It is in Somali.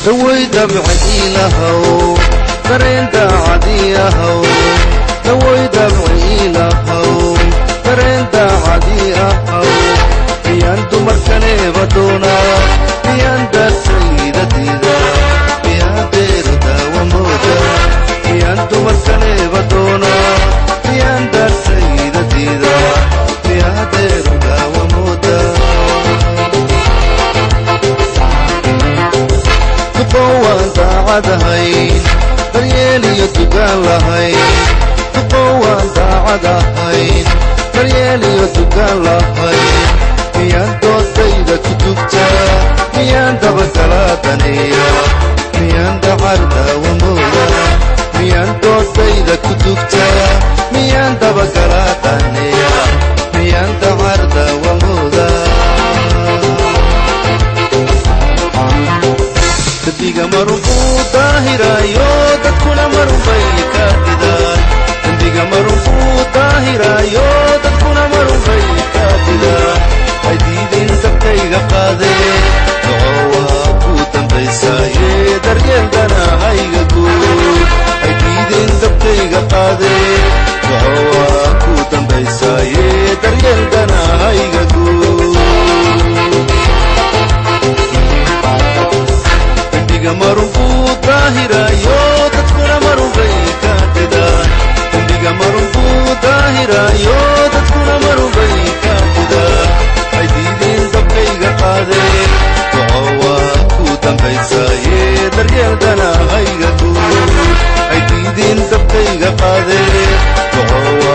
دوي دمعي لهو درين داعديهو دوي دمعي لهو درين داعديهو بيان دمركني بدونا بيان دا سيدتي دا بيان دير دا ومودا بيان دمركني بدونا بيان دا سيدتي دا بيان دير دا ومودا تقوان داعدهين بريالي يدقان لهين تقوان داعدهين بريالي يدقان لهين ميان دوتيدا كدوكتا ميان دبكلا دنيا ميان دعردا ومولا ميان دوتيدا كدوكتا ميان دبكلا دنيا ميان دعردا ومولا Diga marumpu tahirayo dadkuna marumbay kadidan Diga marumpu tahirayo dadkuna marumbay kadidan ay diidin dabkayga qaade nocowa ku dambaysaye daryeelkana hayga guud ay diidin dabkayga qaade nocowa ku dambaysaye daryeelkana hayga guud marumpu tahirayo dadkuna marumbay kadidan Diga marumpu tahirayo dadkuna marumbay kadidan ay diidin dabkayga qaade nocowa ku dambaysaye daryeelkana hayga guud ay diidin dabkayga qaade nocowa